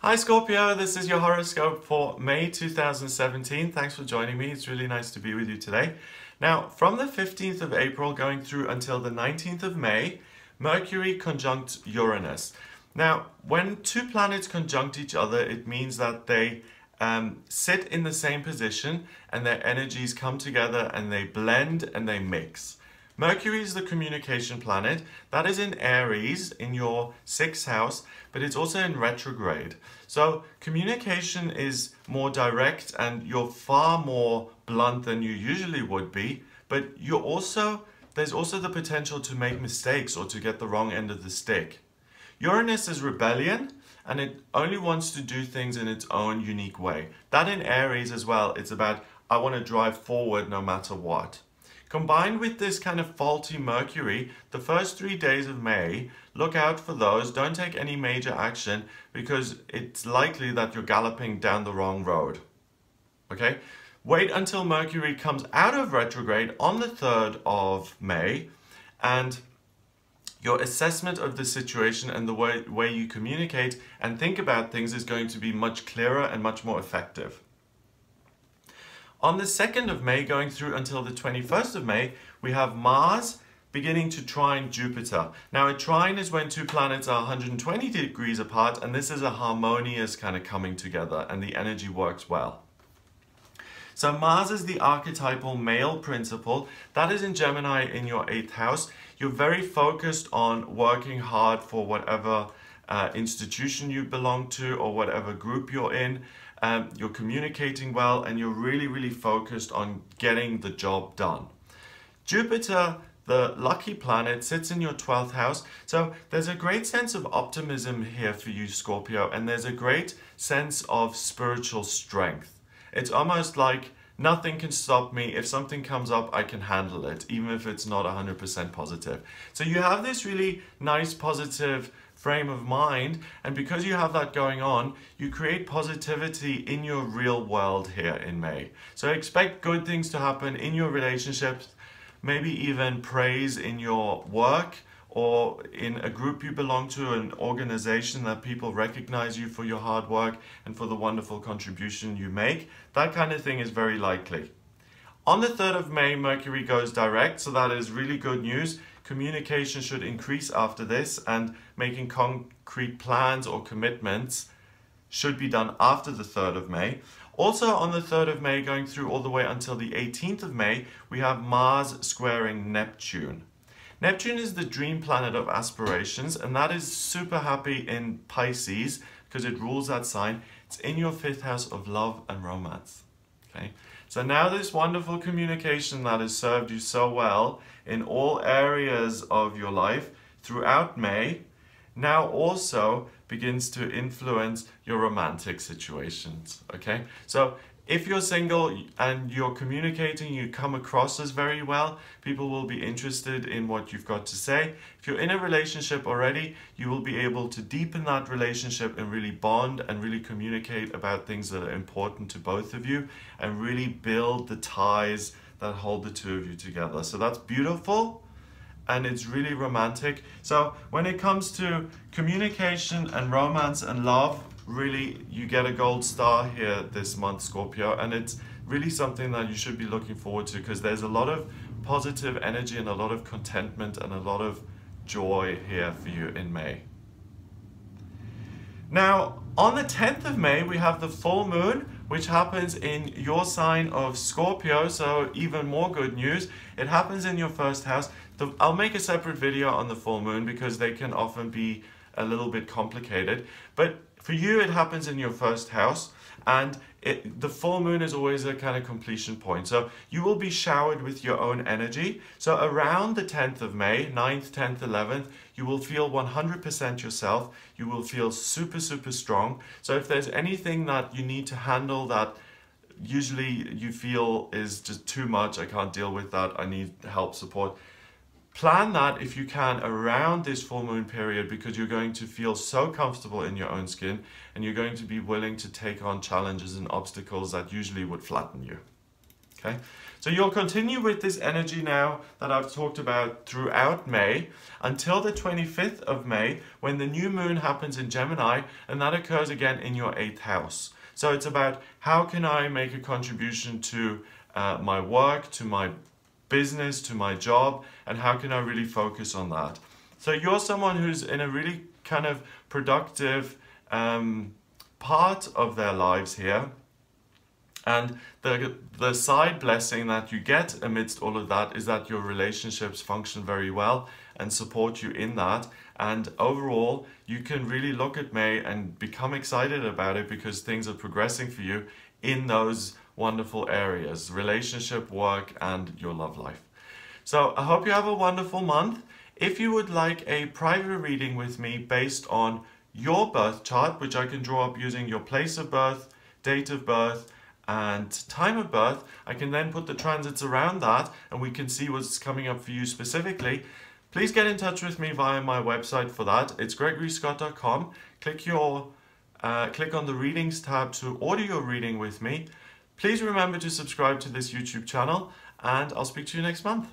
Hi Scorpio, this is your horoscope for May 2017. Thanks for joining me. It's really nice to be with you today. Now, from the 15th of April going through until the 19th of May, Mercury conjunct Uranus. Now, when two planets conjunct each other, it means that they sit in the same position and their energies come together and they blend and they mix. Mercury is the communication planet. That is in Aries in your 6th house, but it's also in retrograde. So communication is more direct and you're far more blunt than you usually would be, but there's also the potential to make mistakes or to get the wrong end of the stick. Uranus is rebellion and it only wants to do things in its own unique way. That in Aries as well, it's about I want to drive forward no matter what. Combined with this kind of faulty Mercury, the first 3 days of May, look out for those. Don't take any major action because it's likely that you're galloping down the wrong road. Okay? Wait until Mercury comes out of retrograde on the 3rd of May and your assessment of the situation and the way you communicate and think about things is going to be much clearer and much more effective. On the 2nd of May, going through until the 21st of May, we have Mars beginning to trine Jupiter. Now, a trine is when two planets are 120 degrees apart, and this is a harmonious kind of coming together, and the energy works well. So Mars is the archetypal male principle. That is in Gemini in your 8th house. You're very focused on working hard for whatever institution you belong to or whatever group you're in. You're communicating well and you're really focused on getting the job done. Jupiter, the lucky planet, sits in your 12th house. So there's a great sense of optimism here for you, Scorpio, and there's a great sense of spiritual strength. It's almost like nothing can stop me. If something comes up, I can handle it, even if it's not 100% positive. So you have this really nice positive frame of mind, and because you have that going on, you create positivity in your real world here in May. So expect good things to happen in your relationships, maybe even praise in your work or in a group you belong to, an organization that people recognize you for your hard work and for the wonderful contribution you make. That kind of thing is very likely. On the 3rd of May, Mercury goes direct, so that is really good news. Communication should increase after this, and making concrete plans or commitments should be done after the 3rd of May. Also on the 3rd of May, going through all the way until the 18th of May, we have Mars squaring Neptune. Neptune is the dream planet of aspirations, and that is super happy in Pisces because it rules that sign. It's in your 5th house of love and romance. Okay? So now this wonderful communication that has served you so well in all areas of your life throughout May, now also begins to influence your romantic situations, okay? So if you're single and you're communicating, you come across as very well, people will be interested in what you've got to say. If you're in a relationship already, you will be able to deepen that relationship and really bond and really communicate about things that are important to both of you and really build the ties that hold the two of you together. So that's beautiful and it's really romantic. So when it comes to communication and romance and love, really, you get a gold star here this month, Scorpio, and it's really something that you should be looking forward to because there's a lot of positive energy and a lot of contentment and a lot of joy here for you in May. Now, on the 10th of May, we have the full moon, which happens in your sign of Scorpio, so even more good news. It happens in your 1st house. I'll make a separate video on the full moon because they can often be a little bit complicated, but for you, it happens in your 1st house, and the full moon is always a kind of completion point. So you will be showered with your own energy. So around the 10th of May, 9th, 10th, 11th, you will feel 100% yourself. You will feel super strong. So if there's anything that you need to handle that usually you feel is just too much, I can't deal with that, I need help, support, plan that if you can around this full moon period because you're going to feel so comfortable in your own skin and you're going to be willing to take on challenges and obstacles that usually would flatten you. Okay, so you'll continue with this energy now that I've talked about throughout May until the 25th of May, when the new moon happens in Gemini, and that occurs again in your 8th house. So it's about how can I make a contribution to my work, to my business, to my job, and how can I really focus on that. So you're someone who's in a really kind of productive part of their lives here. And the side blessing that you get amidst all of that is that your relationships function very well and support you in that. And overall, you can really look at May and become excited about it because things are progressing for you in those wonderful areas: relationship, work, and your love life. So I hope you have a wonderful month. If you would like a private reading with me based on your birth chart, which I can draw up using your place of birth, date of birth, and time of birth, I can then put the transits around that and we can see what's coming up for you specifically. Please get in touch with me via my website for that. It's gregoryscott.com. Click on the readings tab to order your reading with me. Please remember to subscribe to this YouTube channel, and I'll speak to you next month.